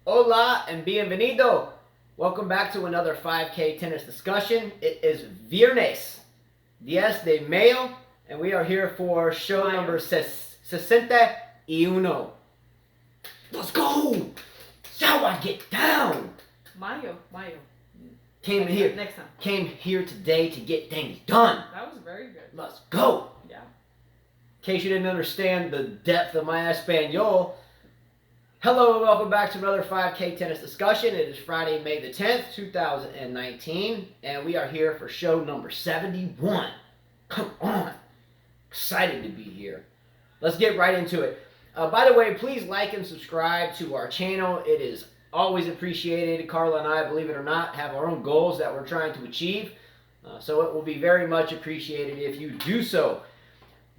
Hola and bienvenido. Welcome back to another 5K tennis discussion. It is Viernes 10 de Mayo, and we are here for show number 61. Let's go! How I get down! Mayo. Came Next time. Came here today to get things done. That was very good. Let's go! Yeah. In case you didn't understand the depth of my Espanol, hello and welcome back to another 5K tennis discussion. It is Friday, May the 10th, 2019, and we are here for show number 71. Come on. Excited to be here. Let's get right into it. By the way, please like and subscribe to our channel. It is always appreciated. Carla and I, believe it or not, have our own goals that we're trying to achieve. So it will be very much appreciated if you do so.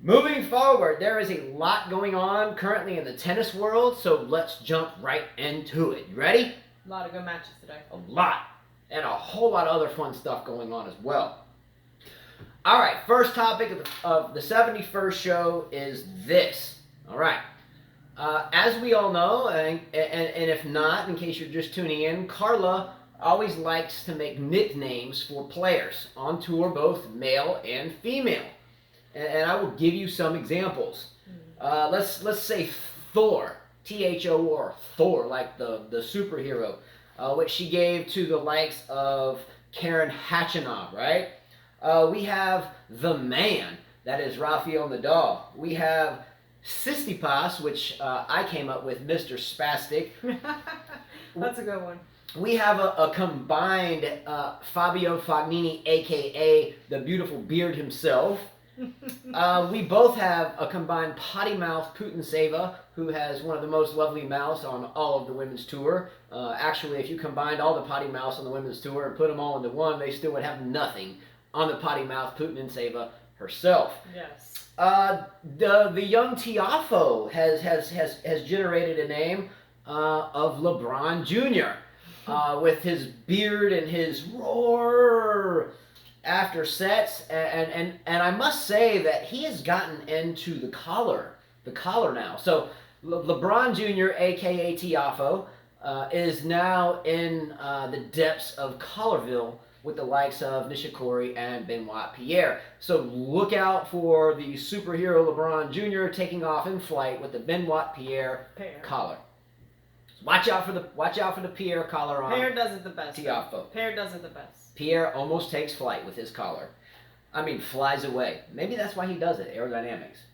Moving forward, there is a lot going on currently in the tennis world, so let's jump right into it. You ready? A lot of good matches today. A lot. And a whole lot of other fun stuff going on as well. All right, first topic of the 71st show is this. All right. As we all know, and if not, in case you're just tuning in, Carla always likes to make nicknames for players on tour, both male and female. And I will give you some examples. Let's say Thor, Thor, Thor, like the superhero, which she gave to the likes of Karen Khachanov, right? We have the man, that is Rafael Nadal. We have Tsitsipas, which I came up with, Mr. Spastic. That's a good one. We have a combined Fabio Fognini, a.k.a. the beautiful beard himself. We both have a combined potty mouth Putin-Seva, who has one of the most lovely mouths on all of the women's tour. Actually, if you combined all the potty mouths on the women's tour and put them all into one, they still would have nothing on the potty mouth Putin-Seva herself. Yes. The young Tiafo has generated a name of LeBron Jr. With his beard and his roar after sets, and I must say that he has gotten into the collar now. So LeBron Jr., aka Tiafo, is now in the depths of Collarville with the likes of Nishikori and Benoit Pierre. So look out for the superhero LeBron Jr. taking off in flight with the Benoit Pierre collar. So watch out for the Pierre collar on. Pierre does it the best. Tiafo. Pierre does it the best. Pierre almost takes flight with his collar. I mean, flies away. Maybe that's why he does it, aerodynamics.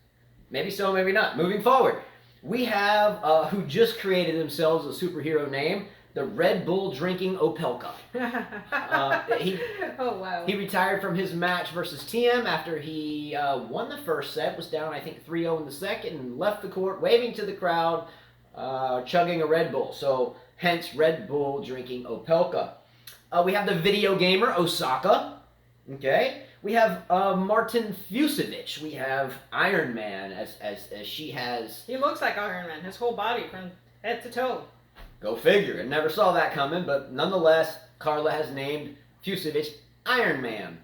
Maybe so, maybe not. Moving forward, we have who just created themselves a superhero name, the Red Bull drinking Opelka. Oh, wow. He retired from his match versus TM after he won the first set, was down, I think, 3-0 in the second, and left the court waving to the crowd, chugging a Red Bull. So, hence, Red Bull drinking Opelka. We have the video gamer, Osaka. Okay. We have Martin Fucsovics. We have Iron Man, as she has. He looks like Iron Man. His whole body from head to toe. Go figure. I never saw that coming, but nonetheless, Carla has named Fucsovics Iron Man.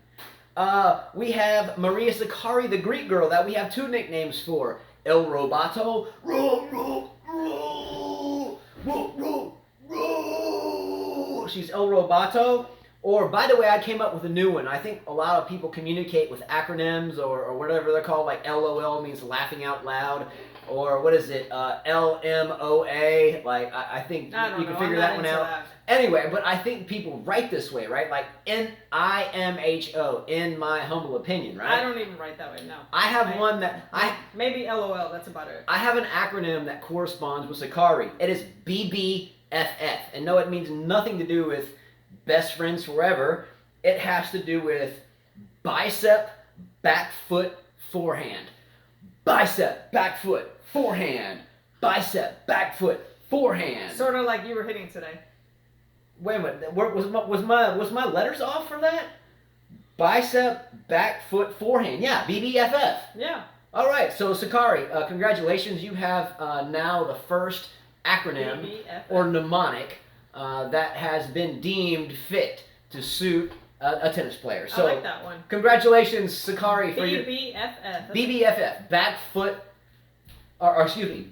We have Maria Sakkari, the Greek girl, that we have two nicknames for. El Robato. She's El Robato. Or, by the way, I came up with a new one. I think a lot of people communicate with acronyms or whatever they're called, like LOL means laughing out loud. Or what is it? LMOA. Like, I think you can figure that one out. Anyway, but I think people write this way, right? Like NIMHO, in my humble opinion, right? I don't even write that way, no. I have one that maybe LOL, that's about it. I have an acronym that corresponds with Sakkari. It is BBFF. And no, it means nothing to do with best friends forever. It has to do with bicep, back foot, forehand. Bicep, back foot, forehand. Bicep, back foot, forehand. Sort of like you were hitting today. Wait a minute. Was my letters off for that? Bicep, back foot, forehand. Yeah, BBFF. Yeah. All right. So Sakkari, congratulations. You have now the first acronym BBFF. or mnemonic that has been deemed fit to suit a tennis player. So I like that one. Congratulations, Sakkari, for your BBFF. BBFF, back foot, or excuse me,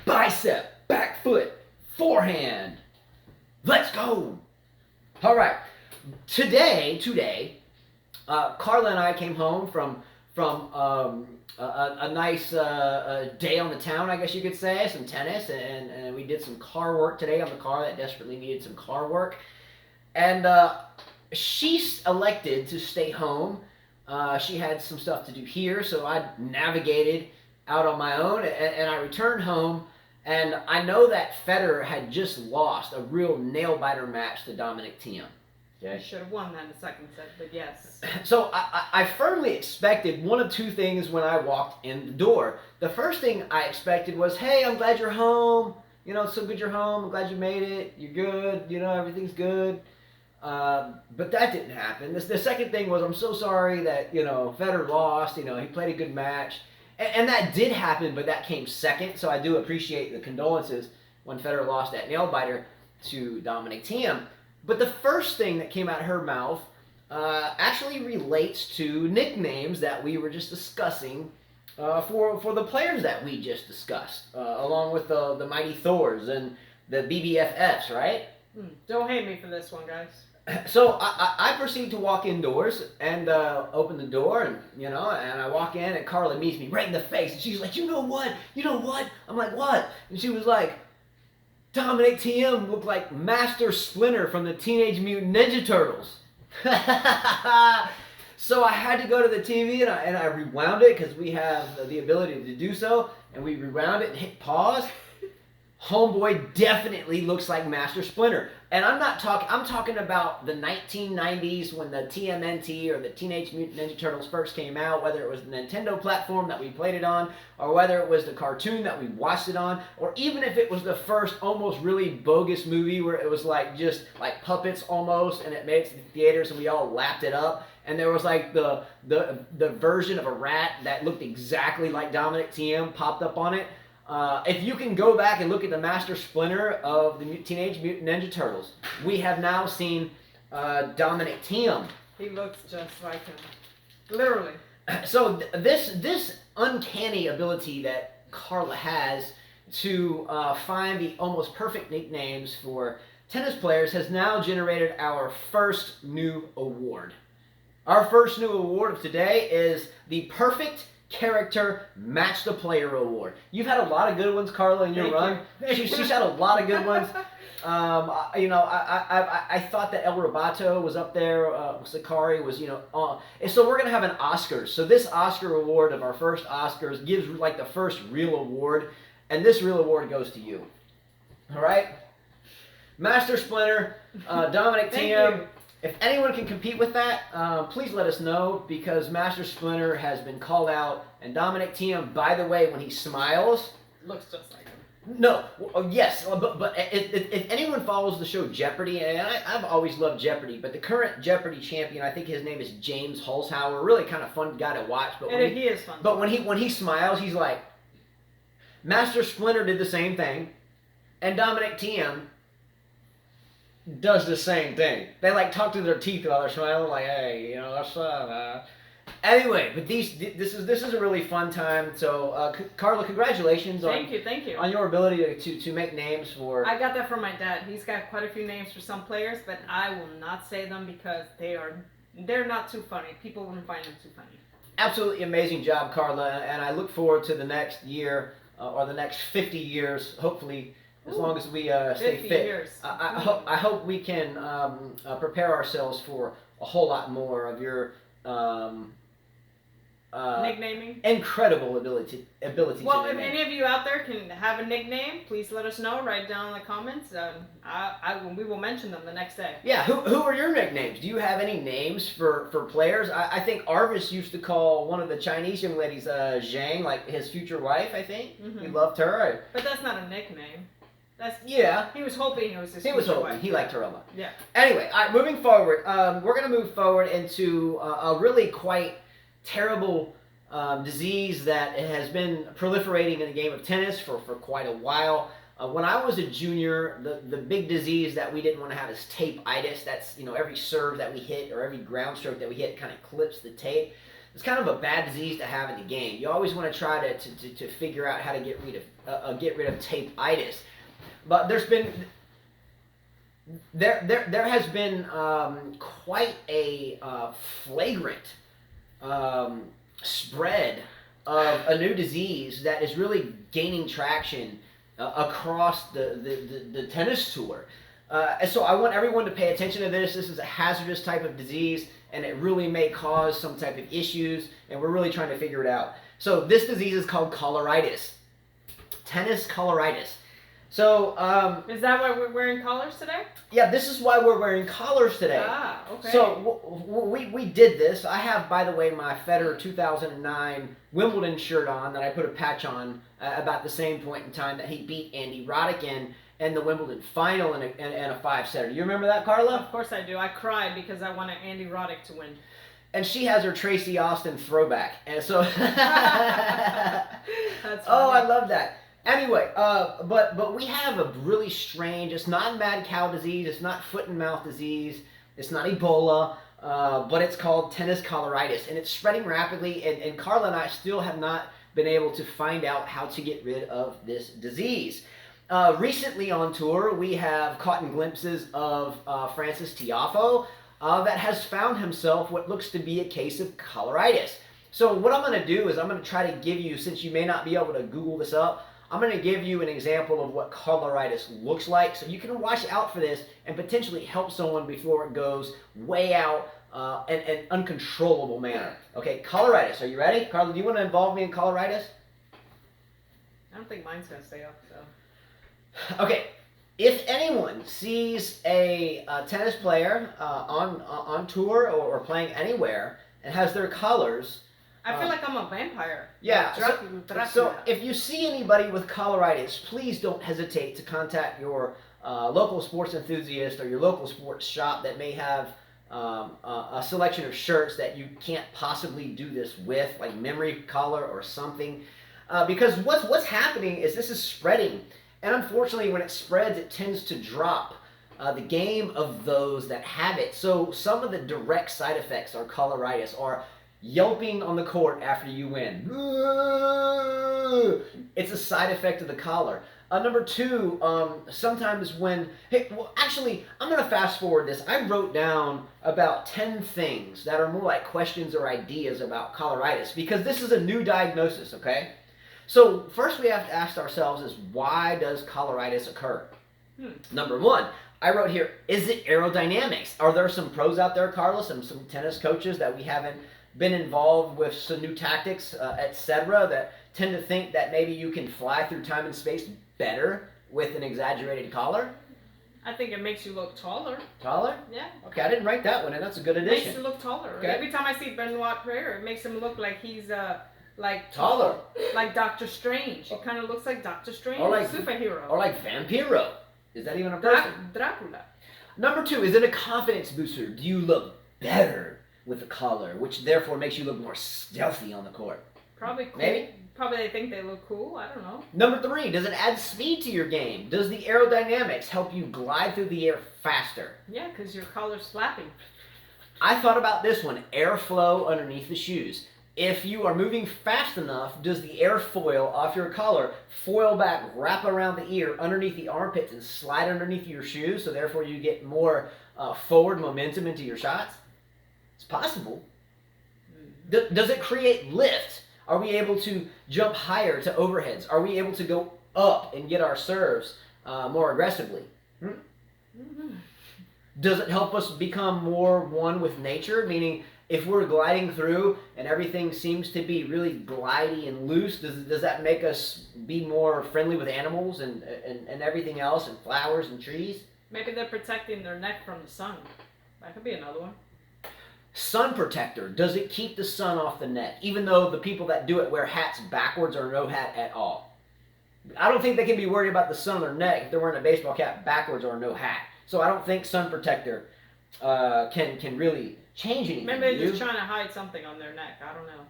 bicep, back foot, forehand. Let's go. All right. Today, Carla and I came home from a nice day on the town, I guess you could say, some tennis, and we did some car work today on the car that desperately needed some car work. And she elected to stay home. She had some stuff to do here, so I navigated out on my own, and I returned home. And I know that Federer had just lost a real nail-biter match to Dominic Thiem. Okay. Should have won that in the second set, but yes. So I firmly expected one of two things when I walked in the door. The first thing I expected was, hey, I'm glad you're home. You know, it's so good you're home. I'm glad you made it. You're good. You know, everything's good. But that didn't happen. The second thing was, I'm so sorry that, you know, Federer lost. You know, he played a good match. And that did happen, but that came second. So I do appreciate the condolences when Federer lost that nail-biter to Dominic Thiem. But the first thing that came out of her mouth actually relates to nicknames that we were just discussing for the players that we just discussed, along with the Mighty Thors and the BBFFs, right? Don't hate me for this one, guys. So I proceed to walk indoors and open the door, and and I walk in, and Carla meets me right in the face, and she's like, you know what? I'm like, what? And she was like, Dominic Thiem looked like Master Splinter from the Teenage Mutant Ninja Turtles. So I had to go to the TV, and I rewound it because we have the ability to do so, and we rewound it and hit pause. Homeboy definitely looks like Master Splinter. And I'm talking about the 1990s when the TMNT or the Teenage Mutant Ninja Turtles first came out, whether it was the Nintendo platform that we played it on, or whether it was the cartoon that we watched it on, or even if it was the first almost really bogus movie where it was like just like puppets almost, and it made it to the theaters and we all lapped it up. And there was like the version of a rat that looked exactly like Dominic Thiem popped up on it. If you can go back and look at the Master Splinter of the Teenage Mutant Ninja Turtles, we have now seen Dominic Thiem. He looks just like him. Literally. So this uncanny ability that Carla has to find the almost perfect nicknames for tennis players has now generated our first new award. Our first new award of today is the Perfect Character Match the Player Award. You've had a lot of good ones, Carla, in your run. She's had a lot of good ones. I thought that El Robato was up there. Sakari was, and so we're gonna have an Oscars. So this Oscar award of our first Oscars gives like the first real award, and this real award goes to you. All right, Master Splinter, Dominic Thiem. If anyone can compete with that, please let us know, because Master Splinter has been called out, and Dominic Thiem, by the way, when he smiles, looks just like him. No, yes, but if anyone follows the show Jeopardy, and I've always loved Jeopardy, but the current Jeopardy champion, I think his name is James Holzhauer, really kind of fun guy to watch. But and he is fun. But when he smiles, he's like, Master Splinter did the same thing, and Dominic Thiem does the same thing. They like talk through their teeth while they're smiling, like, hey, that's Anyway, but this is a really fun time. So, Carla, congratulations Thank you. on your ability to make names for. I got that from my dad. He's got quite a few names for some players, but I will not say them because they're not too funny. People wouldn't find them too funny. Absolutely amazing job, Carla, and I look forward to the next year or the next 50 years, hopefully. As long as we stay fit, years. I hope we can prepare ourselves for a whole lot more of your nicknaming. Incredible ability. Well, if any of you out there can have a nickname, please let us know. Write down in the comments. We will mention them the next day. Yeah, who are your nicknames? Do you have any names for players? I think Arvis used to call one of the Chinese young ladies Zhang, like his future wife. I think he loved her. But that's not a nickname. Yeah. He was hoping it was his future wife. He was hoping. Wife. He liked her a lot. Yeah. Anyway, all right, moving forward, we're going to move forward into a really quite terrible disease that has been proliferating in the game of tennis for quite a while. When I was a junior, the big disease that we didn't want to have is tape-itis. That's, every serve that we hit or every ground stroke that we hit kind of clips the tape. It's kind of a bad disease to have in the game. You always want to try to figure out how to get rid of tape-itis. But there's been there has been quite a flagrant spread of a new disease that is really gaining traction across the tennis tour. And so I want everyone to pay attention to this. This is a hazardous type of disease, and it really may cause some type of issues, and we're really trying to figure it out. So this disease is called coloritis. Tennis coloritis. So, is that why we're wearing collars today? Yeah, this is why we're wearing collars today. Ah, okay. So we did this. I have, by the way, my Federer 2009 Wimbledon shirt on that I put a patch on about the same point in time that he beat Andy Roddick in the Wimbledon final in a 5-setter. You remember that, Carla? Of course I do. I cried because I wanted Andy Roddick to win. And she has her Tracy Austin throwback. And so... That's oh, funny. I love that. Anyway, but we have a really strange, it's not mad cow disease, it's not foot and mouth disease, it's not Ebola, but it's called tennis coloritis, and it's spreading rapidly, and Carla and I still have not been able to find out how to get rid of this disease. Recently on tour, we have caught in glimpses of Francis Tiafoe that has found himself what looks to be a case of coloritis. So what I'm going to do is I'm going to try to give you, since you may not be able to Google this up, I'm going to give you an example of what coloritis looks like so you can watch out for this and potentially help someone before it goes way out in an uncontrollable manner. Okay, coloritis. Are you ready? Carla, do you want to involve me in coloritis? I don't think mine's going to stay up, so. Okay, if anyone sees a tennis player on tour or playing anywhere and has their colors... I feel like I'm a vampire. Yeah, Dracula. so if you see anybody with coloritis, please don't hesitate to contact your local sports enthusiast or your local sports shop that may have a selection of shirts that you can't possibly do this with, like memory color or something. Because what's happening is this is spreading. And unfortunately, when it spreads, it tends to drop the game of those that have it. So some of the direct side effects are coloritis, or yelping on the court after you win. It's a side effect of the collar. Number two, sometimes when... Hey, well, actually, I'm going to fast forward this. I wrote down about 10 things that are more like questions or ideas about coloritis, because this is a new diagnosis, okay? So first we have to ask ourselves is, why does coloritis occur? Number one, I wrote here, is it aerodynamics? Are there some pros out there, Carlos, and some tennis coaches that we haven't been involved with some new tactics, etc., that tend to think that maybe you can fly through time and space better with an exaggerated collar? I think it makes you look taller. Taller? Yeah. Okay, I didn't write that one, and that's a good It makes addition. you look taller. Okay. Every time I see Benoit Prayer, it makes him look like he's like Taller. like Doctor Strange. It kind of looks like Doctor Strange, Or like- superhero. Or like Vampiro. Is that even a person? Dracula. Number two, is it a confidence booster? Do you look better with the collar, which therefore makes you look more stealthy on the court? Probably cool. Maybe. Probably they think they look cool. I don't know. Number three, does it add speed to your game? Does the aerodynamics help you glide through the air faster? Yeah, because your collar's flapping. I thought about this one, airflow underneath the shoes. If you are moving fast enough, does the airfoil off your collar foil back, wrap around the ear, underneath the armpits, and slide underneath your shoes, so therefore you get more forward momentum into your shots? It's possible. Does it create lift? Are we able to jump higher to overheads? Are we able to go up and get our serves more aggressively? Does it help us become more one with nature? Meaning, if we're gliding through and everything seems to be really glidey and loose, does that make us be more friendly with animals and everything else, and flowers and trees? Maybe they're protecting their neck from the sun. That could be another one. Sun protector. Does it keep the sun off the neck? Even though the people that do it wear hats backwards or no hat at all. I don't think they can be worried about the sun on their neck if they're wearing a baseball cap backwards or no hat. So I don't think sun protector can really change anything. Maybe they're just trying to hide something on their neck. I don't know.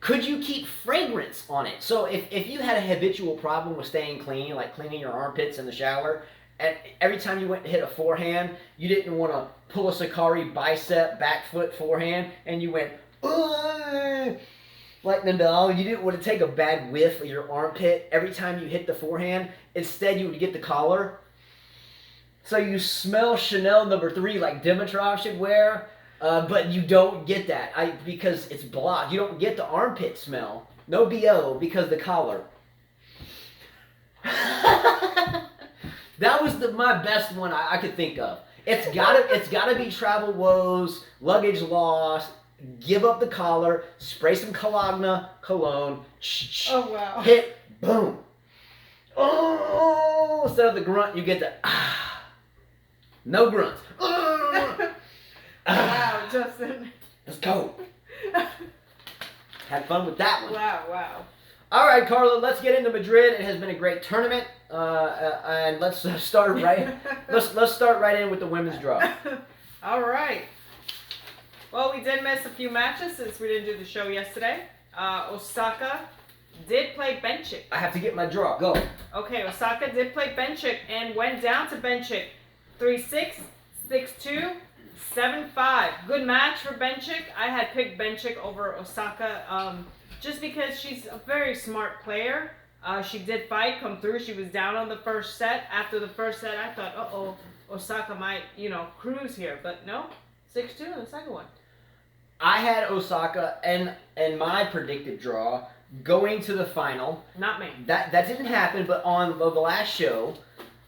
Could you keep fragrance on it? So if you had a habitual problem with staying clean, like cleaning your armpits in the shower, and every time you went to hit a forehand, you didn't want to pull a Sakari bicep, back foot forehand, and you went, ugh, like Nadal. You didn't want to take a bad whiff of your armpit every time you hit the forehand. Instead, you would get the collar, So you smell Chanel #3 like Dimitrov should wear, but you don't get that because it's blocked. You don't get the armpit smell. No BO because the collar. That was my best one I could think of. It's gotta be travel woes, luggage loss. Give up the collar, spray some cologne. Oh wow! Hit, boom. Oh, instead of the grunt, you get the no grunt. Wow, Justin. Let's go. Had fun with that one. Wow. All right, Carla, let's get into Madrid. It has been a great tournament, and let's start right. let's start right in with the women's draw. All right. Well, we did miss a few matches since we didn't do the show yesterday. Osaka did play Benchik. I have to get my draw. Go. Okay, Osaka did play Benchik and went down to Benchik. 3-6, 6-2, 7-5. Good match for Benchik. I had picked Benchik over Osaka just because she's a very smart player. She did fight, come through. She was down on the first set. After the first set, I thought, uh-oh, Osaka might, cruise here. But no, 6-2 in the second one. I had Osaka and my predicted draw going to the final. Not me. That didn't happen, but on the last show,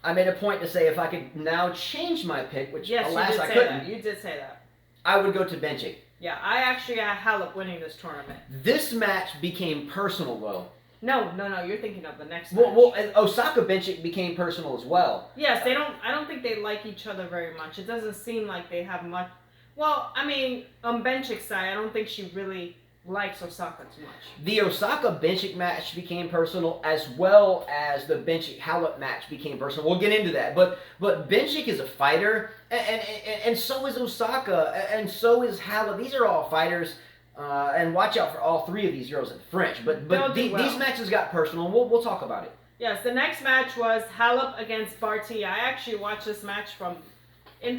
I made a point to say if I could now change my pick, which alas I couldn't. You did say that. I would go to Benchik. Yeah, I actually had Halep winning this tournament. This match became personal, though. No, you're thinking of the next match. Well, Osaka Benchik became personal as well. Yes, I don't think they like each other very much. It doesn't seem like they have much. Well, I mean, on Benchik's side, I don't think she really likes Osaka too much. The Osaka Benchik match became personal, as well as the Benchik Halep match became personal. We'll get into that, but Benchik is a fighter, and so is Osaka, and so is Halep. These are all fighters, and watch out for all three of these girls in French. But these matches got personal. And we'll talk about it. Yes, the next match was Halep against Barty. I actually watched this match from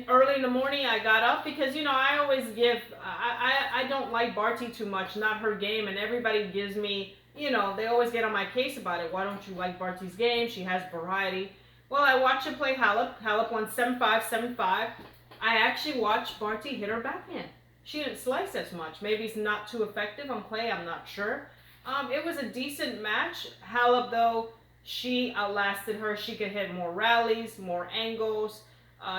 early in the morning. I got up because I always I don't like Barty too much, not her game, and everybody gives me they always get on my case about it. Why don't you like Barty's game? She has variety. Well, I watched her play Halep. Halep won 7-5, 7-5. I actually watched Barty hit her backhand. She didn't slice as much. Maybe it's not too effective on clay. I'm not sure. It was a decent match. Halep, though, she outlasted her. She could hit more rallies, more angles.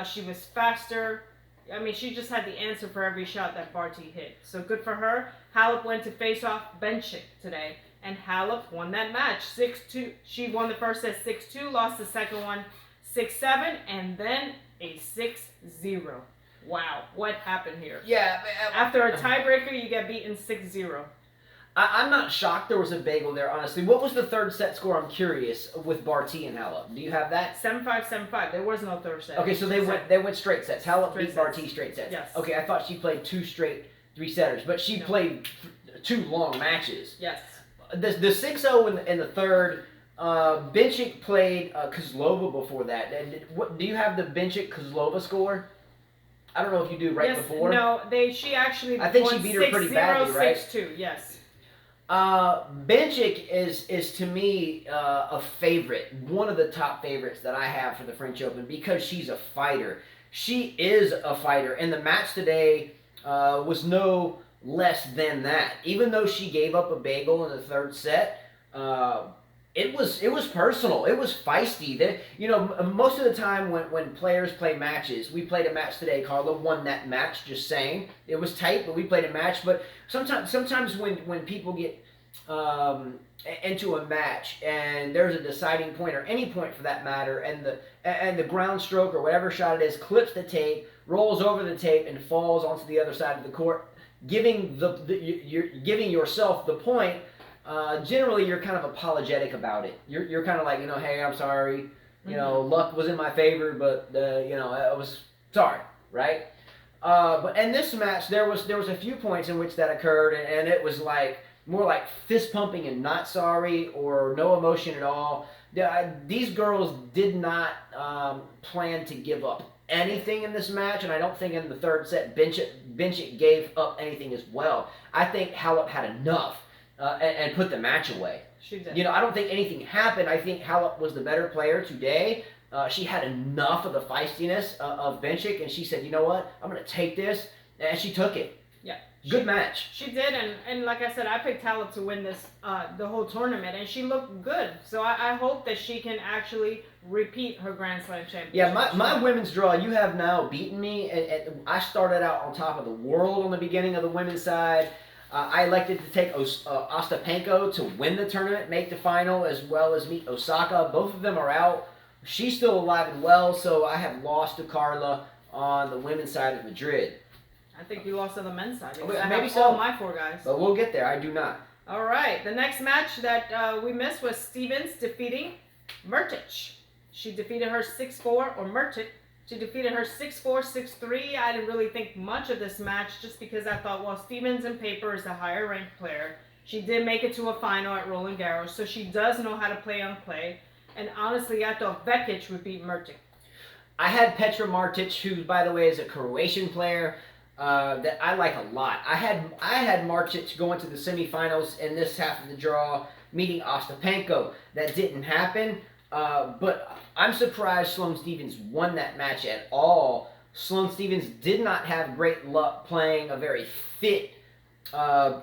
She was faster. I mean, she just had the answer for every shot that Barty hit. So good for her. Halep went to face off Benchik today, and Halep won that match 6-2. She won the first set 6-2, lost the second one 6-7, and then a 6-0. Wow, what happened here? Yeah. After a tiebreaker, you get beaten 6-0. I'm not shocked there was a bagel there, honestly. What was the third set score? I'm curious with Barty and Halep. Do you have that? 7-5, 7-5. There was no third set. Okay, so they went straight sets. Halep beat Barty straight sets. Yes. Okay, I thought she played 2 straight 3-setters, but she played 2 long matches. Yes. The 6-0 in the third. Benchik played Kozlova before that. Do you have the Benchik Kozlova score? I don't know if you do before. No, she actually. I think she beat her pretty badly, right? 6-2. Yes. Benchik is to me a favorite, one of the top favorites that I have for the French Open because she's a fighter. She is a fighter, and the match today was no less than that. Even though she gave up a bagel in the third set, it was personal. It was feisty. Most of the time when players play matches, we played a match today. Carla won that match. Just saying, it was tight, but we played a match. But sometimes when people get into a match and there's a deciding point or any point for that matter, and the ground stroke or whatever shot it is clips the tape, rolls over the tape, and falls onto the other side of the court, giving you're giving yourself the point. Generally, you're kind of apologetic about it. You're kind of like, hey, I'm sorry. Luck was in my favor, but I was sorry, right? But in this match, there was a few points in which that occurred, and it was like more like fist pumping and not sorry or no emotion at all. These girls did not plan to give up anything in this match, and I don't think in the third set Benchik gave up anything as well. I think Halep had enough. And put the match away. She did. I don't think anything happened. I think Halep was the better player today. she had enough of the feistiness of Bencic, and she said, you know what, I'm going to take this, and she took it. Yeah. Good match. She did, and like I said, I picked Halep to win this, the whole tournament, and she looked good. So I hope that she can actually repeat her Grand Slam championship. Yeah, my women's draw, you have now beaten me. And I started out on top of the world on the beginning of the women's side. I elected to take Ostapenko to win the tournament, make the final, as well as meet Osaka. Both of them are out. She's still alive and well, so I have lost to Carla on the women's side of Madrid. I think you lost on the men's side. Maybe I have so. all my 4 guys. But we'll get there. I do not. All right. The next match that we missed was Stevens defeating Mertic. She defeated her 6-4, or Mertic. She defeated her 6-4, 6-3. I didn't really think much of this match just because I thought, well, Stevens in paper is a higher ranked player. She did make it to a final at Roland Garros, so she does know how to play on clay. And honestly, I thought Vekic would beat Mertic. I had Petra Martic, who, by the way, is a Croatian player that I like a lot. I had Martic going to the semifinals in this half of the draw, meeting Ostapenko. That didn't happen, but I'm surprised Sloane Stevens won that match at all. Sloane Stevens did not have great luck playing a very fit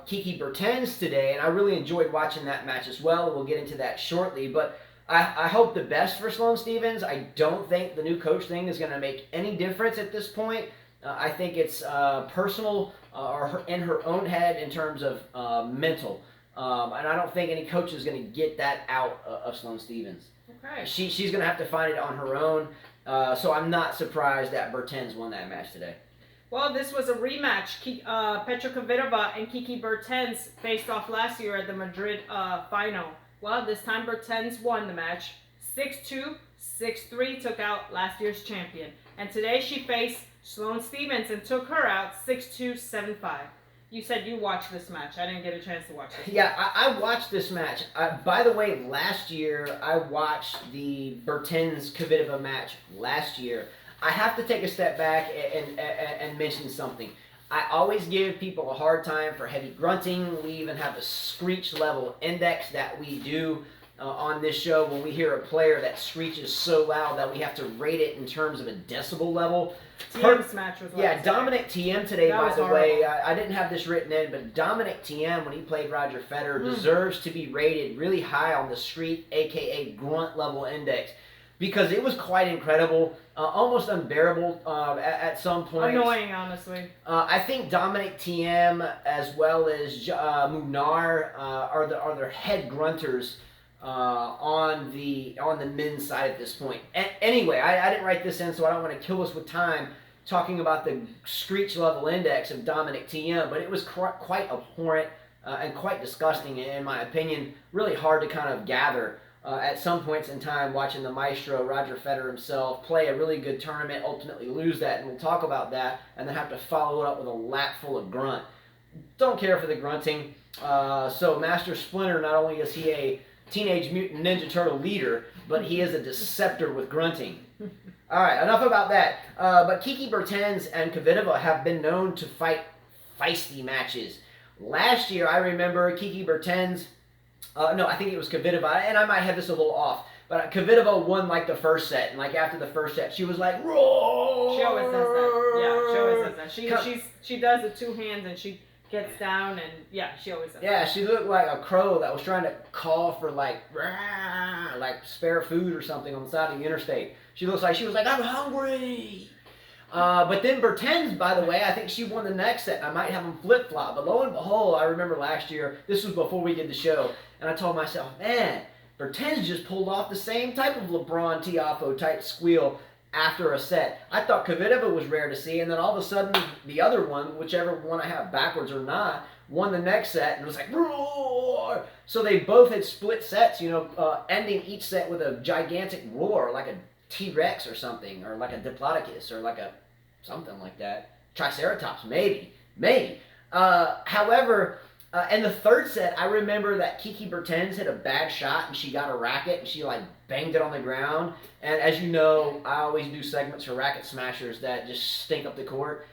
Kiki Bertens today, and I really enjoyed watching that match as well. We'll get into that shortly, but I hope the best for Sloane Stevens. I don't think the new coach thing is going to make any difference at this point. I think it's personal or in her own head in terms of mental. And I don't think any coach is going to get that out of Sloane Stevens. Okay. She's going to have to find it on her own. So I'm not surprised that Bertens won that match today. Well, this was a rematch. Petra Kvitova and Kiki Bertens faced off last year at the Madrid final. Well, this time Bertens won the match. 6-2, 6-3 took out last year's champion. And today she faced Sloane Stevens and took her out 6-2, 7-5. You said you watched this match. I didn't get a chance to watch it. Yeah, I watched this match. By the way, last year I watched the Bertens-Kvitova match last year. I have to take a step back and mention something. I always give people a hard time for heavy grunting. We even have a screech level index that we do on this show when we hear a player that screeches so loud that we have to rate it in terms of a decibel level. TM's match was Dominic TM today, by the way. I didn't have this written in, but Dominic TM, when he played Roger Federer, deserves to be rated really high on the screech, a.k.a. grunt level index, because it was quite incredible, almost unbearable at some point. Annoying, honestly. I think Dominic TM as well as Munar are their head grunters on the men's side at this point. Anyway, I didn't write this in, so I don't want to kill us with time talking about the screech level index of Dominic TM, but it was quite abhorrent and quite disgusting in my opinion. Really hard to kind of gather at some points in time watching the maestro, Roger Federer himself, play a really good tournament, ultimately lose that, and we'll talk about that, and then have to follow it up with a lap full of grunt. Don't care for the grunting. So Master Splinter, not only is he a Teenage Mutant Ninja Turtle leader, but he is a deceptor with grunting. All right, enough about that. But Kiki Bertens and Kvitova have been known to fight feisty matches. Last year, I remember Kiki Bertens, no, I think it was Kvitova, and I might have this a little off, but Kvitova won like the first set, and like after the first set, she was like, roar! She always does that. Yeah, she always does that. She does the 2 hands, and she gets down, and yeah, she always does. Yeah, she looked like a crow that was trying to call for like spare food or something on the side of the interstate. She was like, I'm hungry. But then Bertens, by the way, I think she won the next set. I might have them flip-flop, but lo and behold, I remember last year, this was before we did the show, and I told myself, man, Bertens just pulled off the same type of LeBron Tiafo type squeal after a set. I thought Kvitova was rare to see, and then all of a sudden, the other one, whichever one I have backwards or not, won the next set, and it was like, roar! So they both had split sets, ending each set with a gigantic roar, like a T-Rex or something, or like a Diplodocus, or like a something like that. Triceratops, maybe. However, in the third set, I remember that Kiki Bertens hit a bad shot, and she got a racket, and she like banged it on the ground. And as you know, I always do segments for racket smashers that just stink up the court.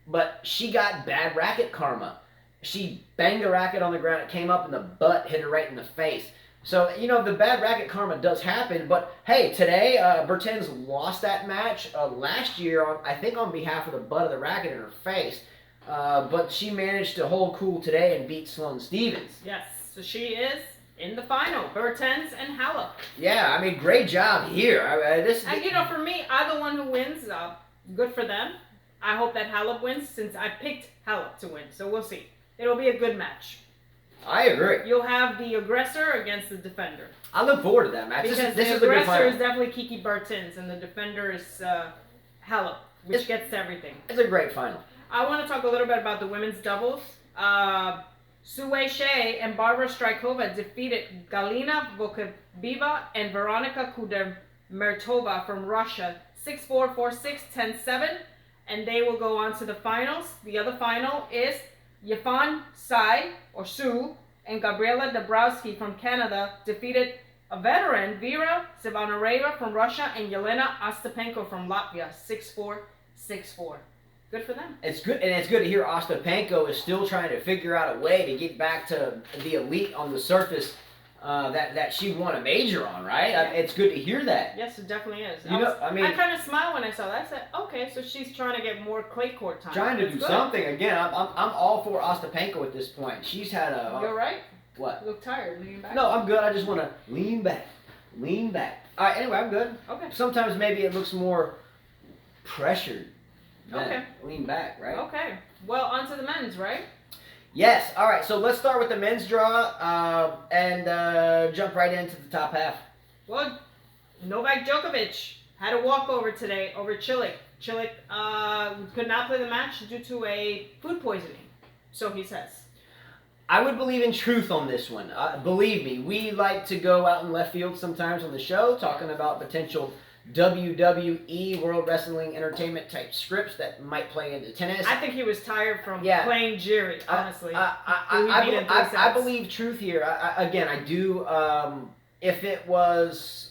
But she got bad racket karma. She banged a racket on the ground, it came up, and the butt hit her right in the face. So, the bad racket karma does happen, but hey, today, Bertens lost that match last year, I think on behalf of the butt of the racket in her face, but she managed to hold cool today and beat Sloane Stephens. Yes, so she is in the final, Bertens and Halep. Yeah, I mean, great job here. And, for me, either one who wins, good for them. I hope that Halep wins since I picked Halep to win, so we'll see. It'll be a good match. I agree. You'll have the aggressor against the defender. I look forward to that match. Because this the is a good aggressor final. is definitely Kiki Bertens, and the defender is Halep, which gets to everything. It's a great final. I want to talk a little bit about the women's doubles. Sue Shea and Barbara Strykova defeated Galina Vokabeva and Veronika Kudermetova from Russia 6-4, 4-6, 10-7, and they will go on to the finals. The other final is Yifan Sai, or Sue, and Gabriela Dabrowski from Canada defeated a veteran, Vera Sivanareva from Russia, and Yelena Ostapenko from Latvia 6-4, 6-4. Good for them. It's good, and it's good to hear Ostapenko is still trying to figure out a way to get back to the elite on the surface that she won a major on, right? Yeah. It's good to hear that. Yes, it definitely is. I kind of smiled when I saw that. I said, okay, so she's trying to get more clay court time. Trying to do something. Again, I'm all for Ostapenko at this point. She's had a... You're right. What? You look tired. Lean back. No, I'm good. I just want to lean back. Lean back. All right, anyway, I'm good. Okay. Sometimes maybe it looks more pressured than Okay. lean back, right? Okay. Well, on to the men's, right? Yes. All right, so let's start with the men's draw and jump right into the top half. Well, Novak Djokovic had a walkover today over Cilic. Cilic could not play the match due to a food poisoning, so he says. I would believe in truth on this one. Believe me, we like to go out in left field sometimes on the show, talking about potential WWE, World Wrestling Entertainment type scripts that might play into tennis. I think he was tired from playing Jiri, honestly. I believe truth here. I do. If it was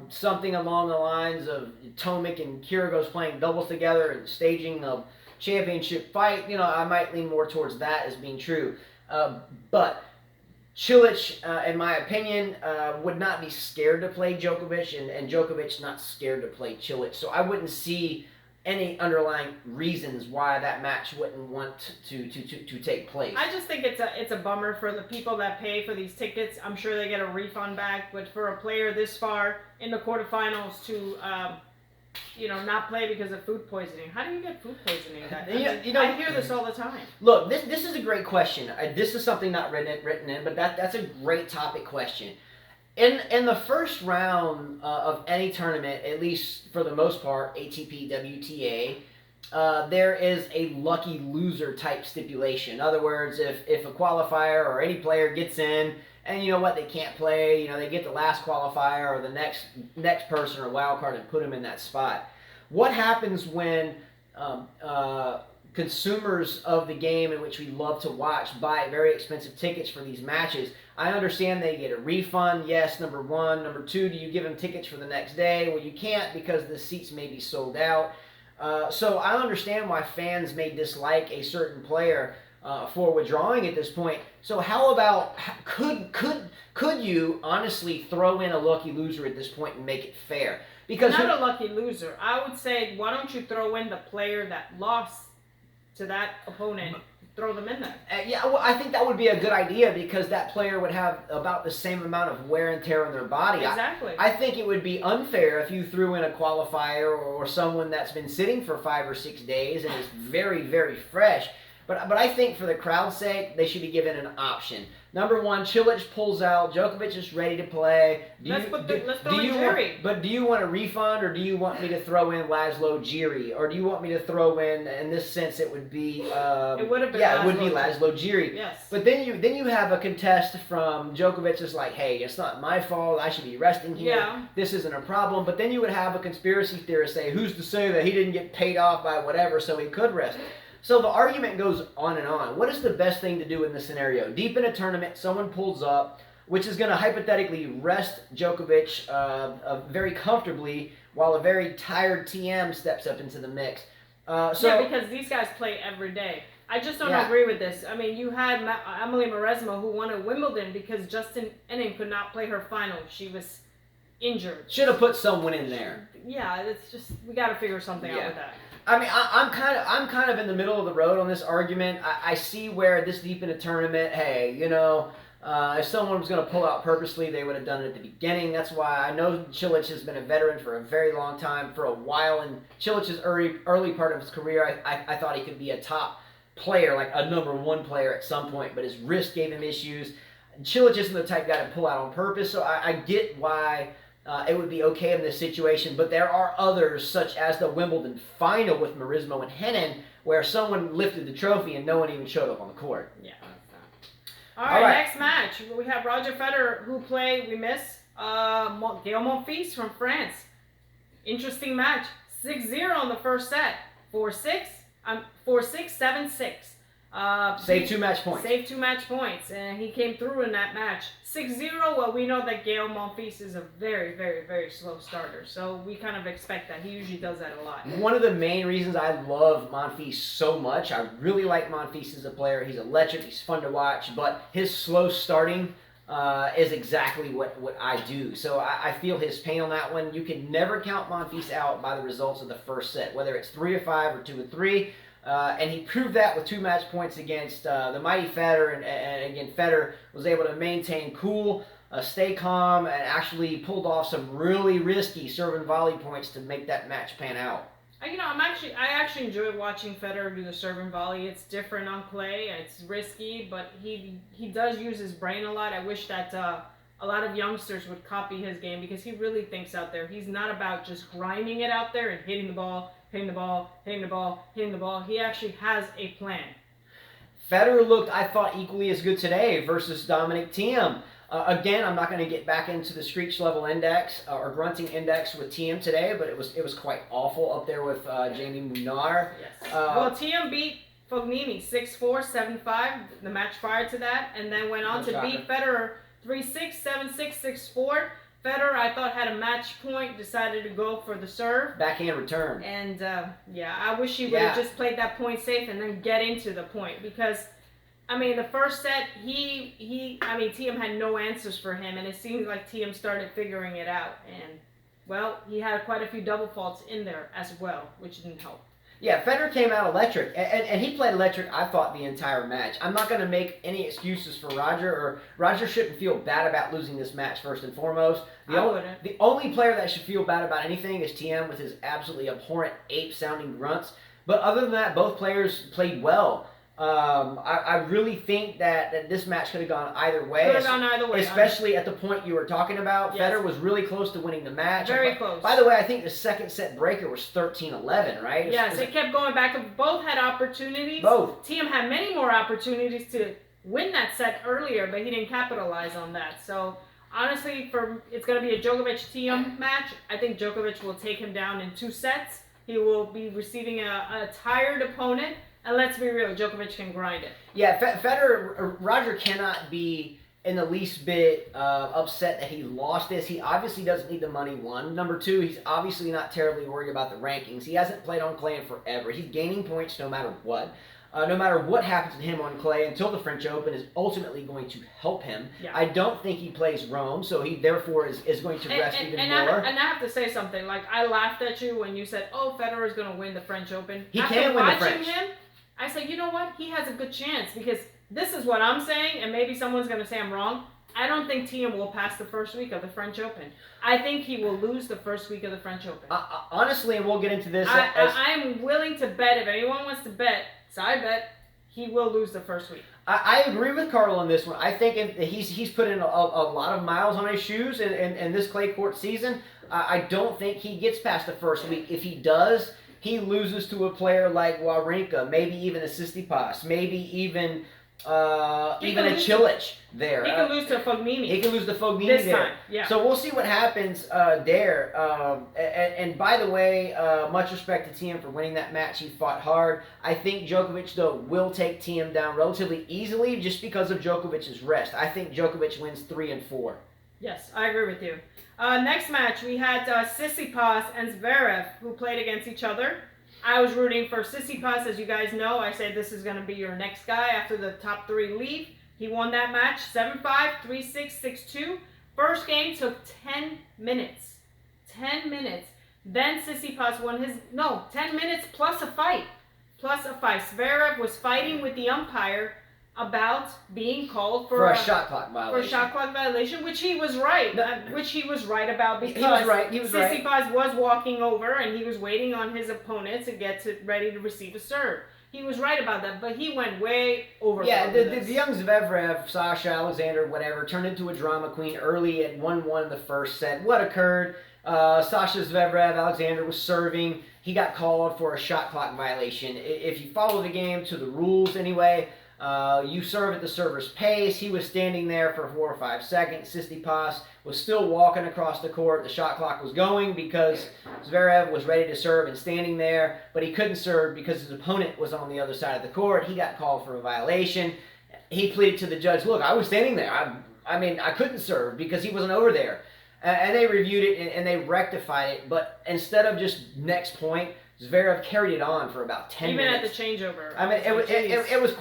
something along the lines of Tomic and Kyrgios playing doubles together and staging a championship fight, I might lean more towards that as being true. But Cilic, in my opinion, would not be scared to play Djokovic, and Djokovic not scared to play Cilic. So I wouldn't see any underlying reasons why that match wouldn't want to take place. I just think it's a bummer for the people that pay for these tickets. I'm sure they get a refund back, but for a player this far in the quarterfinals to not play because of food poisoning. How do you get food poisoning? I hear this all the time. Look, this is a great question. This is something not written in, but that's a great topic question. In the first round of any tournament, at least for the most part, ATP, WTA, there is a lucky loser type stipulation. In other words, if a qualifier or any player gets in, and you know what, they can't play, they get the last qualifier or the next person or wild card and put them in that spot. What happens when consumers of the game in which we love to watch buy very expensive tickets for these matches? I understand they get a refund, yes, number one. Number two, do you give them tickets for the next day? Well, you can't because the seats may be sold out. So I understand why fans may dislike a certain player for withdrawing at this point. So how about, could you honestly throw in a lucky loser at this point and make it fair? Because not a lucky loser. I would say, why don't you throw in the player that lost to that opponent? Throw them in there. Well, I think that would be a good idea because that player would have about the same amount of wear and tear on their body. Exactly. I think it would be unfair if you threw in a qualifier or someone that's been sitting for 5 or 6 days and is very, very fresh. But I think for the crowd's sake, they should be given an option. Number one, Cilic pulls out. Djokovic is ready to play. Let's throw in Jiri. But do you want a refund, or do you want me to throw in Laszlo Jiri, or do you want me to throw in this sense, it would be it would have been it would be Laszlo Jiri. Yes. But then you have a contest from Djokovic is like, hey, it's not my fault. I should be resting here. Yeah. This isn't a problem. But then you would have a conspiracy theorist say, who's to say that he didn't get paid off by whatever, so he could rest. So the argument goes on and on. What is the best thing to do in this scenario? Deep in a tournament, someone pulls up, which is going to hypothetically rest Djokovic very comfortably while a very tired TM steps up into the mix. Because these guys play every day. I just don't Yeah. agree with this. I mean, you had Emily Mauresmo who won at Wimbledon because Justin Enning could not play her final. She was injured. Should have put someone in there. Yeah, it's just we got to figure something out with that. I mean, I'm kind of in the middle of the road on this argument. I see where this deep in a tournament, hey, you know, if someone was going to pull out purposely, they would have done it at the beginning. That's why I know Cilic has been a veteran for a very long time, for a while. In Cilic's early part of his career, I thought he could be a top player, like a number one player at some point, but his wrist gave him issues. Cilic isn't the type guy to pull out on purpose, so I get why it would be okay in this situation, but there are others, such as the Wimbledon final with Mauresmo and Henin, where someone lifted the trophy and no one even showed up on the court. Yeah. All right, next match. We have Roger Federer, who played, we miss, Gael Monfils from France. Interesting match. 6-0 in the first set. 4-6, 7-6. Saved 2 match points. Saved 2 match points, and he came through in that match. 6-0, well, we know that Gael Monfils is a very, very, very slow starter, so we kind of expect that. He usually does that a lot. One of the main reasons I love Monfils so much, I really like Monfils as a player. He's electric, he's fun to watch, but his slow starting is exactly what I do. So I feel his pain on that one. You can never count Monfils out by the results of the first set, whether it's 3-5 or 2-3. And he proved that with 2 match points against the mighty Federer, and again, Federer was able to maintain cool, stay calm, and actually pulled off some really risky serve and volley points to make that match pan out. You know, I actually enjoy watching Federer do the serve and volley. It's different on clay. It's risky, but he does use his brain a lot. I wish that a lot of youngsters would copy his game because he really thinks out there. He's not about just grinding it out there and hitting the ball, hitting the ball, hitting the ball, hitting the ball. He actually has a plan. Federer looked, I thought, equally as good today versus Dominic Thiem. Again, I'm not going to get back into the screech level index or grunting index with Thiem today, but it was quite awful up there with Jamie Munar. Yes. Well, Thiem beat Fognini 6-4, 7-5 the match prior to that, and then went on to beat Federer 3-6, 7-6, 6-4. Federer, I thought, had a match point, decided to go for the serve. Backhand return. And, yeah, I wish he would have just played that point safe and then get into the point. Because, I mean, the first set, Thiem had no answers for him. And it seemed like Thiem started figuring it out. And, well, he had quite a few double faults in there as well, which didn't help. Yeah, Federer came out electric, and he played electric, I thought, the entire match. I'm not going to make any excuses for Roger, or Roger shouldn't feel bad about losing this match, first and foremost. The only player that should feel bad about anything is Thiem with his absolutely abhorrent ape-sounding grunts. But other than that, both players played well. I really think that this match could have gone either way. Could have gone either way. Especially at the point you were talking about. Yes. Federer was really close to winning the match. Very close. By the way, I think the second set breaker was 13-11, right? Yes, it kept going back. Both had opportunities. Both. Thiem had many more opportunities to win that set earlier, but he didn't capitalize on that. So, honestly, it's going to be a Djokovic-Thiem match. I think Djokovic will take him down in 2 sets. He will be receiving a tired opponent. And let's be real, Djokovic can grind it. Yeah, Roger cannot be in the least bit upset that he lost this. He obviously doesn't need the money, 1. Number 2, he's obviously not terribly worried about the rankings. He hasn't played on clay in forever. He's gaining points no matter what. No matter what happens to him on clay until the French Open is ultimately going to help him. Yeah. I don't think he plays Rome, so he therefore is going to rest even more. And I have to say something. Like, I laughed at you when you said, oh, Federer is going to win the French Open. He can win the French. I said, you know what? He has a good chance because this is what I'm saying, and maybe someone's going to say I'm wrong. I don't think Thiem will pass the first week of the French Open. I think he will lose the first week of the French Open. Honestly, and we'll get into this. I'm willing to bet, if anyone wants to bet, side bet, he will lose the first week. I agree with Carl on this one. I think he's put in a lot of miles on his shoes in this clay court season. I don't think he gets past the first week. If he does, he loses to a player like Wawrinka, maybe even a Tsitsipas, maybe even a Cilic there. He can lose to Fognini. He can lose to Fognini this there. time, yeah. So we'll see what happens there. And by the way, much respect to Thiem for winning that match. He fought hard. I think Djokovic, though, will take Thiem down relatively easily just because of Djokovic's rest. I think Djokovic wins 3 and 4. Yes, I agree with you. Next match, we had Tsitsipas and Zverev, who played against each other. I was rooting for Tsitsipas, as you guys know. I said this is going to be your next guy after the top 3 leave. He won that match 7-5, 3-6, 6-2. First game took 10 minutes. 10 minutes. Then Tsitsipas won 10 minutes plus a fight. Zverev was fighting with the umpire about being called for a shot clock violation. For a shot clock violation, which he was right. Which he was right about because he was right. Tsitsipas was walking over and he was waiting on his opponent to get ready to receive a serve. He was right about that, but he went way over. Yeah, the young Zverev, Sasha, Alexander, whatever, turned into a drama queen early at 1-1 in the first set. What occurred? Sasha Zverev, Alexander was serving. He got called for a shot clock violation. If you follow the game to the rules anyway, you serve at the server's pace. He was standing there for 4 or 5 seconds. Tsitsipas was still walking across the court. The shot clock was going because Zverev was ready to serve and standing there, but he couldn't serve because his opponent was on the other side of the court. He got called for a violation. He pleaded to the judge, look, I was standing there. I couldn't serve because he wasn't over there. And they reviewed it and they rectified it, but instead of just next point, Zverev carried it on for about 10 minutes. Even at the changeover. I mean, it was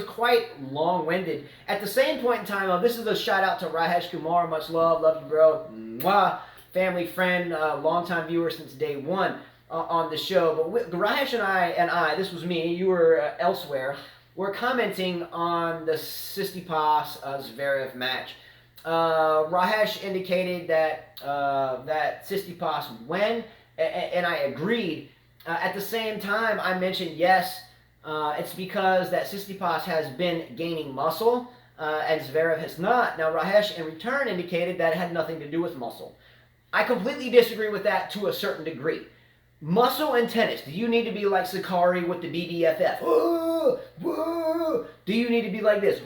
quite long-winded. At the same point in time, this is a shout-out to Rajesh Kumar. Much love you, bro. Mwah. Family friend, longtime viewer since day one on the show. But Rajesh and I, this was me, you were elsewhere, were commenting on the Tsitsipas Zverev match. Rajesh indicated that Tsitsipas won, and I agreed. At the same time, I mentioned, yes, it's because that Tsitsipas has been gaining muscle, and Zverev has not. Now, Rajesh, in return, indicated that it had nothing to do with muscle. I completely disagree with that to a certain degree. Muscle in tennis, do you need to be like Sakari with the BDFF? Do you need to be like this?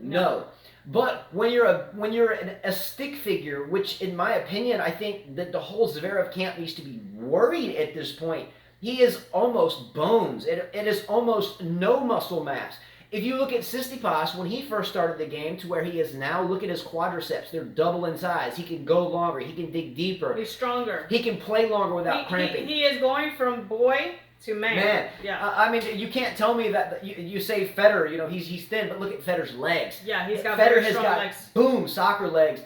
No. But when you're a stick figure, which in my opinion, I think that the whole Zverev camp needs to be worried at this point. He is almost bones. It is almost no muscle mass. If you look at Tsitsipas, when he first started the game to where he is now, look at his quadriceps. They're double in size. He can go longer. He can dig deeper. He's stronger. He can play longer without cramping. He is going from boy to man. Yeah. I mean, you can't tell me that you say Federer, he's thin, but look at Federer's legs. Yeah, he's got Federer very has strong got legs. Boom, soccer legs.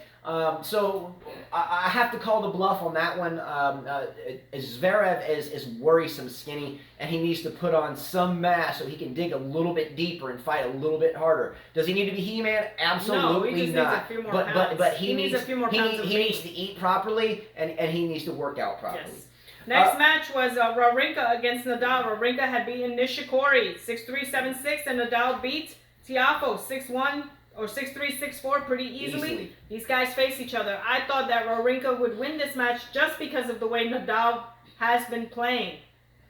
So I have to call the bluff on that one. Zverev is worrisome skinny, and he needs to put on some mass so he can dig a little bit deeper and fight a little bit harder. Does he need to be He-Man? Absolutely no, he just not. Needs a few more pounds. But he needs a few more pounds of he needs to eat properly, and he needs to work out properly. Yes. Next match was Wawrinka against Nadal. Wawrinka had beaten Nishikori 6-3, 7-6, and Nadal beat Tiafoe 6-1 or 6-3, 6-4 pretty easily. These guys face each other. I thought that Wawrinka would win this match just because of the way Nadal has been playing.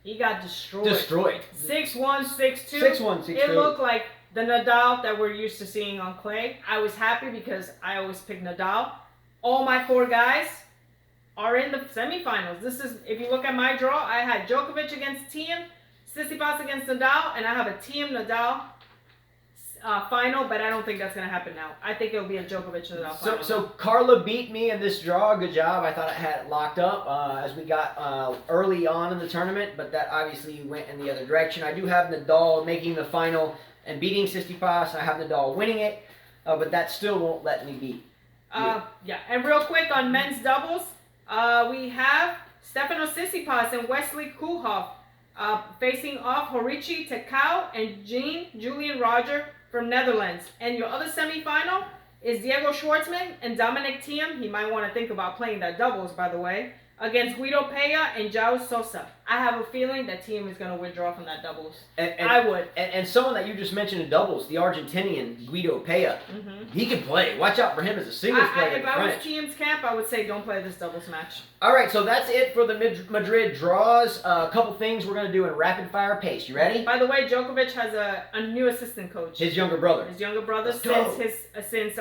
He got destroyed. 6-1, 6-2. 6-1, 6-2. It looked like the Nadal that we're used to seeing on clay. I was happy because I always pick Nadal. All my 4 guys are in the semifinals. This is, if you look at my draw, I had Djokovic against Thiem, Tsitsipas against Nadal, and I have a Thiem Nadal final, but I don't think that's going to happen now. I think it'll be a Djokovic Nadal final. So Carla beat me in this draw. Good job. I thought I had it locked up as we got early on in the tournament, but that obviously went in the other direction. I do have Nadal making the final and beating Tsitsipas. I have Nadal winning it, but that still won't let me beat. Yeah, and real quick on men's doubles, we have Stefanos Tsitsipas and Wesley Koolhof facing off Horichi Tekau and Julian Roger from Netherlands. And your other semifinal is Diego Schwartzman and Dominic Thiem. He might want to think about playing that doubles, by the way, against Guido Pella and João Sousa. I have a feeling that Thiem is going to withdraw from that doubles. I would. And someone that you just mentioned in doubles, the Argentinian Guido Pella, he can play. Watch out for him as a singles player. If I was Thiem's camp, I would say don't play this doubles match. All right, so that's it for the Madrid draws. A couple things we're going to do in rapid-fire pace. You ready? By the way, Djokovic has a new assistant coach. His younger brother. His younger brother since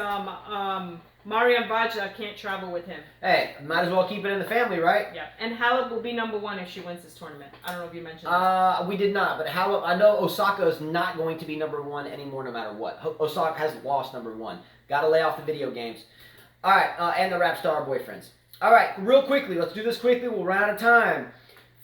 Marian Vajda can't travel with him. Hey, might as well keep it in the family, right? Yeah, and Halep will be #1 if she wins this tournament. I don't know if you mentioned that. We did not, but Halep, I know Osaka is not going to be #1 anymore no matter what. Osaka has lost #1. Got to lay off the video games. All right, and the rap star boyfriends. All right, real quickly, let's do this quickly. We'll run out of time.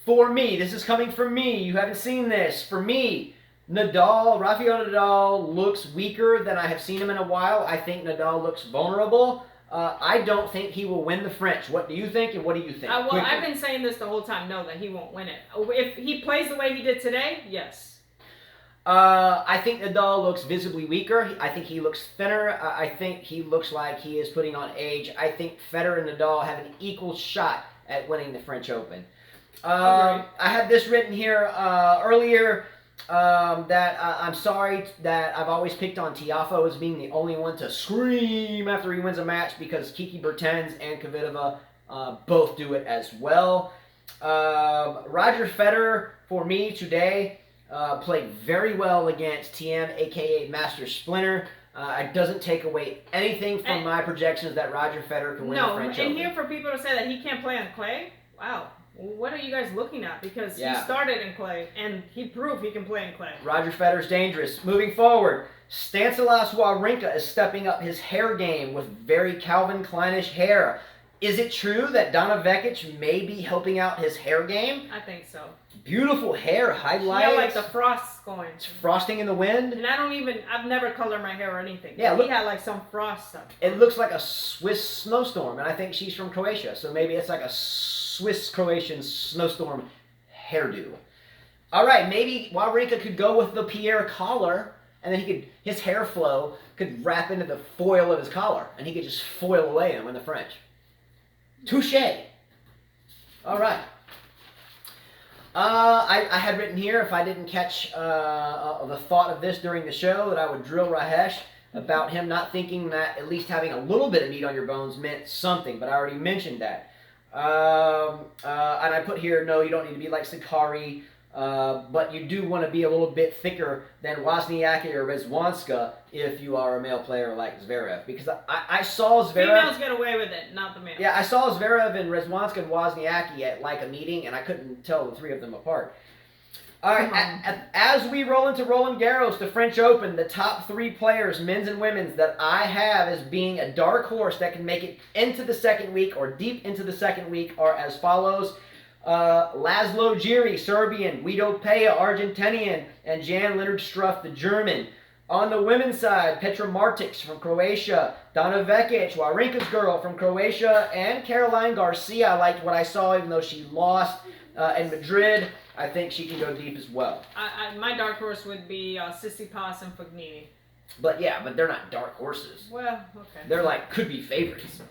For me, this is coming from me. You haven't seen this. For me, Rafael Nadal looks weaker than I have seen him in a while. I think Nadal looks vulnerable. I don't think he will win the French. What do you think, and what do you think? Well, I've been saying this the whole time. No, that he won't win it. If he plays the way he did today, yes. I think Nadal looks visibly weaker. I think he looks thinner. I think he looks like he is putting on age. I think Federer and Nadal have an equal shot at winning the French Open. I had this written here earlier. That I'm sorry that I've always picked on Tiafoe as being the only one to scream after he wins a match, because Kiki Bertens and Kvitova both do it as well. Roger Federer, for me today, played very well against TM, aka Master Splinter. It doesn't take away anything from my projections that Roger Federer can win the French Open. And here for people to say that he can't play on clay, wow. What are you guys looking at? Because he started in clay, and he proved he can play in clay. Roger Federer's dangerous. Moving forward, Stanislav Wawrinka is stepping up his hair game with very Calvin Kleinish hair. Is it true that Donna Vekic may be helping out his hair game? I think so. Beautiful hair, highlights. Yeah, like the frost going. It's frosting in the wind. And I've never colored my hair or anything. Yeah, look, he had like some frost stuff. It looks like a Swiss snowstorm, and I think she's from Croatia, so maybe it's like a Swiss-Croatian snowstorm hairdo. All right, maybe Wawrinka could go with the Pierre collar, and then his hair flow could wrap into the foil of his collar, and he could just foil away and win the French. Touché. All right. I had written here, if I didn't catch the thought of this during the show, that I would drill Rajesh about him not thinking that at least having a little bit of meat on your bones meant something, but I already mentioned that. And I put here, no, you don't need to be like Sakari, but you do want to be a little bit thicker than Wozniacki or Rezwanska if you are a male player like Zverev. Because I saw Zverev... Females get away with it, not the males. Yeah, I saw Zverev and Rezwanska and Wozniacki at like a meeting, and I couldn't tell the three of them apart. All right, as we roll into Roland Garros, the French Open, the top three players, men's and women's, that I have as being a dark horse that can make it into the second week or deep into the second week are as follows. Laszlo Djere, Serbian, Guido Pea, Argentinian, and Jan-Lennard Struff, the German. On the women's side, Petra Martic from Croatia, Donna Vekic, Wawrinka's girl from Croatia, and Caroline Garcia. I liked what I saw, even though she lost in Madrid. I think she can go deep as well. My dark horse would be Tsitsipas and Fognini. But they're not dark horses. Well, okay. They're like, could be favorites.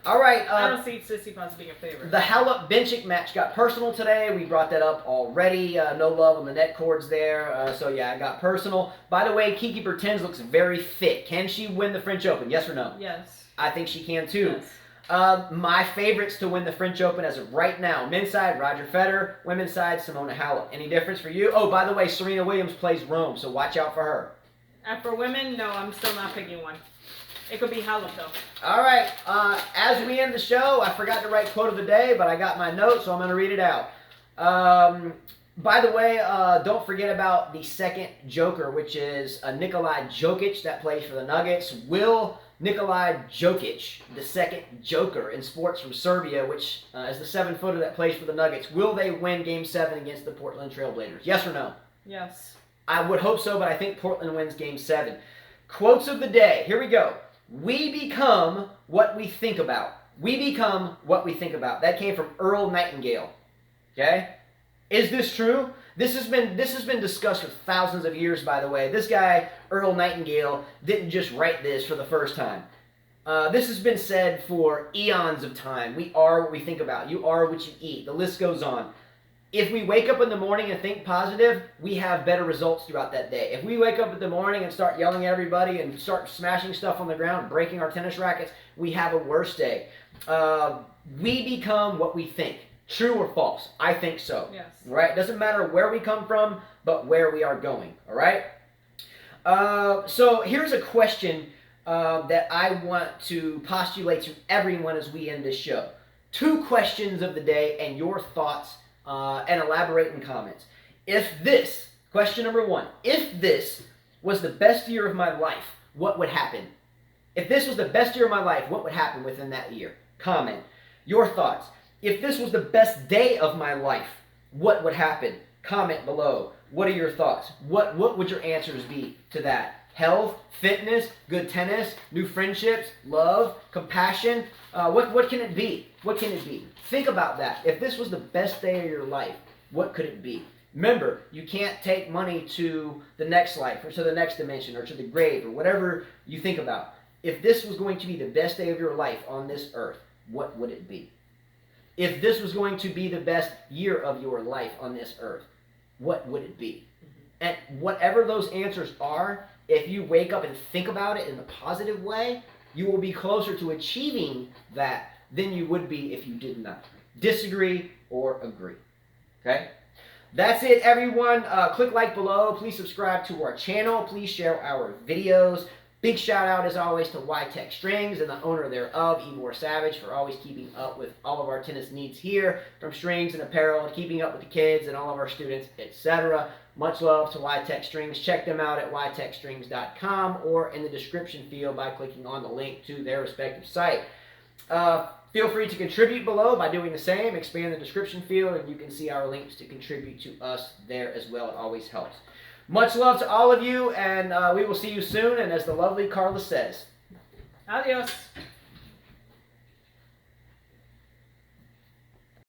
All right. I don't see Tsitsipas being a favorite. The Halep Benchik match got personal today. We brought that up already. No love on the net cords there. So yeah, it got personal. By the way, Kiki Bertens looks very fit. Can she win the French Open? Yes or no? Yes. I think she can too. Yes. My favorites to win the French Open as of right now. Men's side, Roger Federer. Women's side, Simona Halep. Any difference for you? Oh, by the way, Serena Williams plays Rome, so watch out for her. For women, no, I'm still not picking one. It could be Halep, though. All right. As we end the show, I forgot to write quote of the day, but I got my notes, so I'm going to read it out. By the way, don't forget about the second Joker, which is Nikolai Djokic that plays for the Nuggets. Will Nikolai Djokic, the second Joker in sports from Serbia, which is the 7-footer that plays for the Nuggets, will they win Game 7 against the Portland Trailblazers? Yes or no? Yes. I would hope so, but I think Portland wins Game 7. Quotes of the day. Here we go. We become what we think about. We become what we think about. That came from Earl Nightingale. Okay? Is this true? This has been discussed for thousands of years, by the way. This guy, Earl Nightingale, didn't just write this for the first time. This has been said for eons of time. We are what we think about. You are what you eat. The list goes on. If we wake up in the morning and think positive, we have better results throughout that day. If we wake up in the morning and start yelling at everybody and start smashing stuff on the ground, breaking our tennis rackets, we have a worse day. We become what we think. True or false? I think so. Yes. Right? Doesn't matter where we come from, but where we are going. All right? So here's a question that I want to postulate to everyone as we end this show. 2 questions of the day and your thoughts and elaborate in comments. Question number 1, if this was the best year of my life, what would happen? If this was the best year of my life, what would happen within that year? Comment. Your thoughts. If this was the best day of my life, what would happen? Comment below. What are your thoughts? What would your answers be to that? Health, fitness, good tennis, new friendships, love, compassion. What can it be? What can it be? Think about that. If this was the best day of your life, what could it be? Remember, you can't take money to the next life or to the next dimension or to the grave or whatever you think about. If this was going to be the best day of your life on this earth, what would it be? If this was going to be the best year of your life on this earth, what would it be? And whatever those answers are, if you wake up and think about it in a positive way, you will be closer to achieving that than you would be if you did not disagree or agree. Okay? That's it, everyone. Click like below. Please subscribe to our channel. Please share our videos. Big shout out, as always, to YTEX Strings and the owner thereof, Ivor Savage, for always keeping up with all of our tennis needs here, from strings and apparel, keeping up with the kids and all of our students, etc. Much love to YTEX Strings. Check them out at ytexstrings.com or in the description field by clicking on the link to their respective site. Feel free to contribute below by doing the same. Expand the description field, and you can see our links to contribute to us there as well. It always helps. Much love to all of you, and we will see you soon. And as the lovely Carla says, Adios.